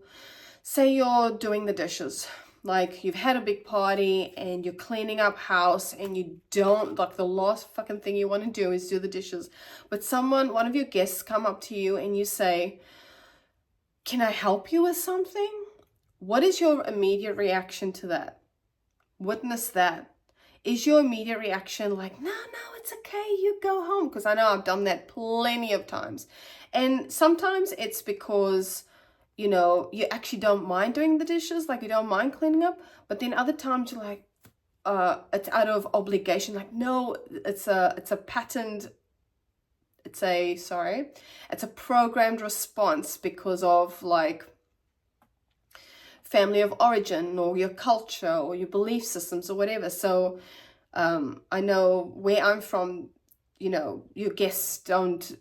[SPEAKER 1] say you're doing the dishes, like you've had a big party and you're cleaning up house and you don't, like, the last fucking thing you want to do is do the dishes, but one of your guests come up to you and you say, can I help you with something? What is your immediate reaction to that? Witness that. Is your immediate reaction like, no, it's okay, you go home? Because I know I've done that plenty of times. And sometimes it's because, you know, you actually don't mind doing the dishes, like you don't mind cleaning up. But then other times you're like, it's out of obligation. Like, no, it's a patterned, it's a programmed response because of, like, family of origin or your culture or your belief systems or whatever. So I know where I'm from, you know, your guests don't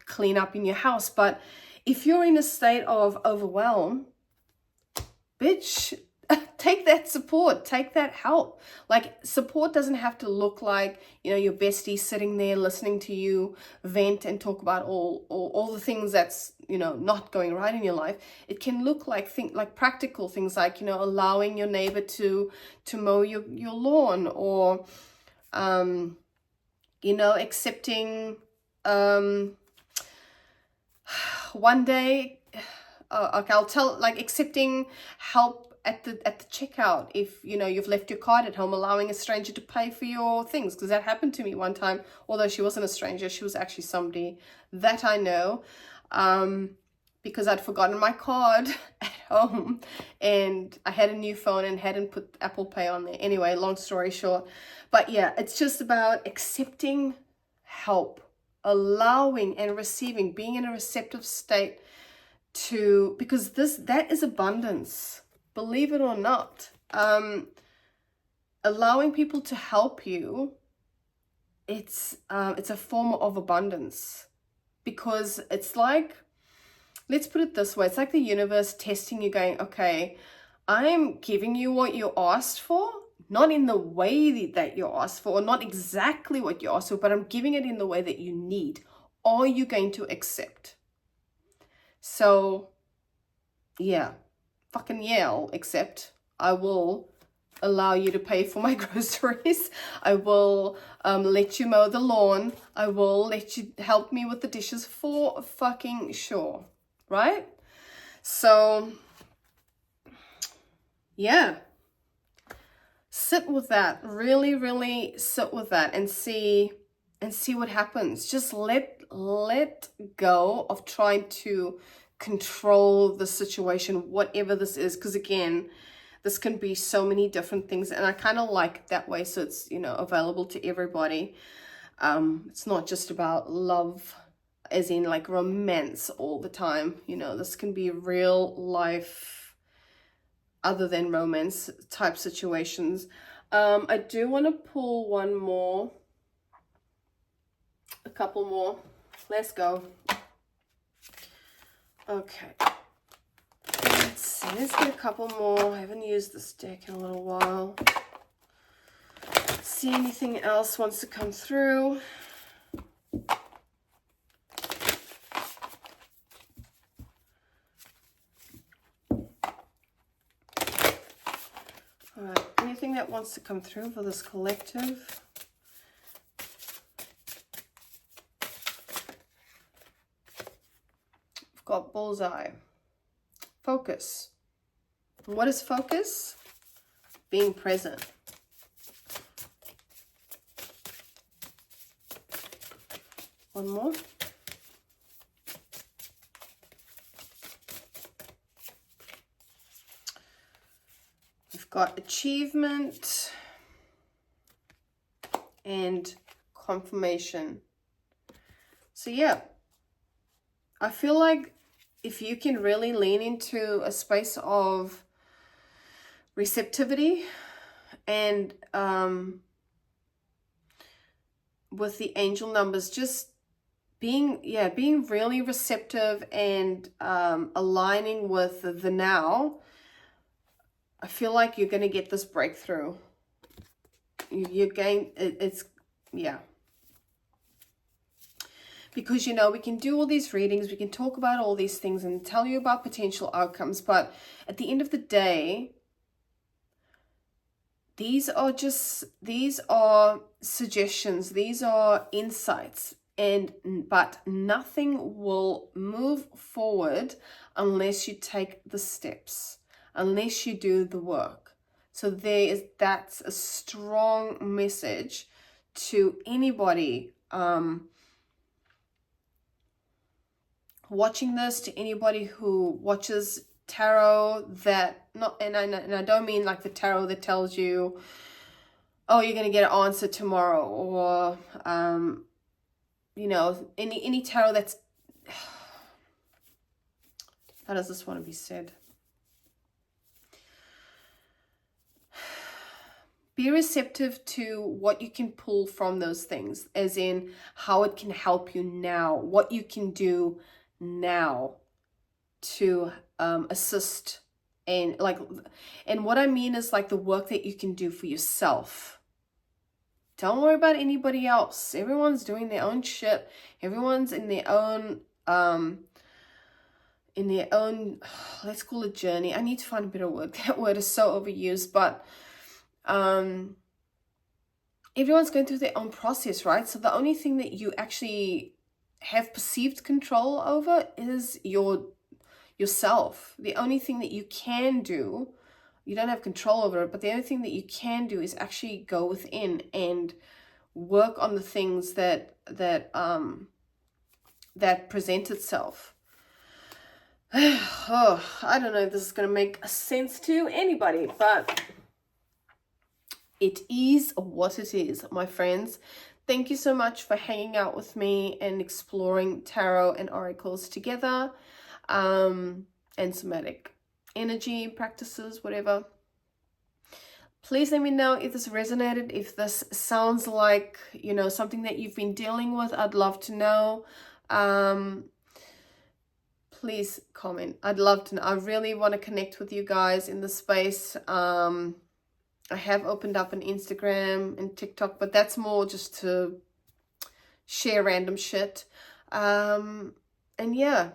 [SPEAKER 1] clean up in your house. But if you're in a state of overwhelm, bitch, take that support, take that help. Like, support doesn't have to look like, you know, your bestie sitting there listening to you vent and talk about all the things that's, you know, not going right in your life. It can look like practical things, like, you know, allowing your neighbor to mow your lawn, or you know, accepting one day, okay, I'll tell, like, accepting help at the checkout if, you know, you've left your card at home, allowing a stranger to pay for your things, because that happened to me one time. Although she wasn't a stranger, she was actually somebody that I know, because I'd forgotten my card at home and I had a new phone and hadn't put Apple Pay on there. Anyway, long story short. But yeah, it's just about accepting help, allowing and receiving, being in a receptive state because that is abundance, believe it or not. Allowing people to help you, it's a form of abundance, because it's like, let's put it this way, it's like the universe testing you, going, okay, I'm giving you what you asked for, not in the way that you asked for, or not exactly what you asked for, but I'm giving it in the way that you need. Are you going to accept? So yeah, fucking yeah, I'll accept. I will allow you to pay for my groceries. I will let you mow the lawn. I will let you help me with the dishes, for fucking sure, right? So yeah, sit with that, really, really sit with that and see what happens. Just let go of trying to control the situation, whatever this is, because again, this can be so many different things, and I kind of like it that way, so it's, you know, available to everybody. It's not just about love as in like romance all the time, you know. This can be real life other than romance type situations. I do want to pull one more, a couple more. Let's go. Okay, let's see, let's get a couple more. I haven't used this deck in a little while. Let's see, anything else wants to come through. All right, anything that wants to come through for this collective. We've got bullseye. Focus. What is focus? Being present. One more. We've got achievement and confirmation. So yeah, I feel like if you can really lean into a space of receptivity and with the angel numbers, just being really receptive and aligning with the now, I feel like you're going to get this breakthrough. You're going, it's, yeah. Because, you know, we can do all these readings, we can talk about all these things and tell you about potential outcomes, but at the end of the day, these are suggestions, these are insights, but nothing will move forward unless you take the steps, unless you do the work. So that's a strong message to anybody watching this, to anybody who watches tarot, that and I don't mean like the tarot that tells you, oh, you're gonna get an answer tomorrow, or you know, any tarot that's how does this want to be said? Be receptive to what you can pull from those things, as in how it can help you now, what you can do now to assist, and what I mean is like the work that you can do for yourself. Don't worry about anybody else. Everyone's doing their own shit. Everyone's in their own let's call it journey. I need to find a better word. That word is so overused, but everyone's going through their own process, right? So the only thing that you actually have perceived control over is yourself. The only thing that you can do, you don't have control over it, but the only thing that you can do is actually go within and work on the things that present itself. Oh, I don't know if this is going to make sense to anybody, but it is what it is, my friends. Thank you so much for hanging out with me and exploring tarot and oracles together, and somatic energy practices, whatever. Please let me know if this resonated, if this sounds like, you know, something that you've been dealing with. I'd love to know. Please comment. I'd love to know. I really want to connect with you guys in the space. I have opened up an Instagram and TikTok, but that's more just to share random shit. And yeah,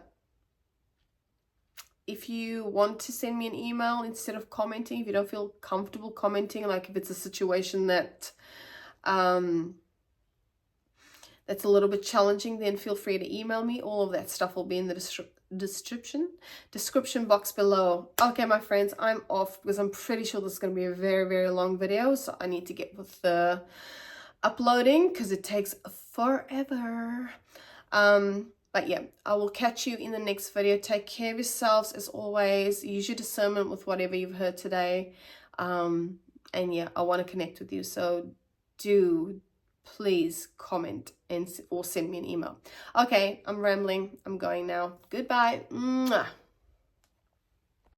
[SPEAKER 1] if you want to send me an email instead of commenting, if you don't feel comfortable commenting, like if it's a situation that that's a little bit challenging, then feel free to email me. All of that stuff will be in the description box below. Okay, my friends, I'm off because I'm pretty sure this is going to be a very, very long video, so I need to get with the uploading because it takes forever. But yeah, I will catch you in the next video. Take care of yourselves as always. Use your discernment with whatever you've heard today. And yeah, I want to connect with you. So do please comment or send me an email. Okay, I'm rambling. I'm going now. Goodbye. Mwah.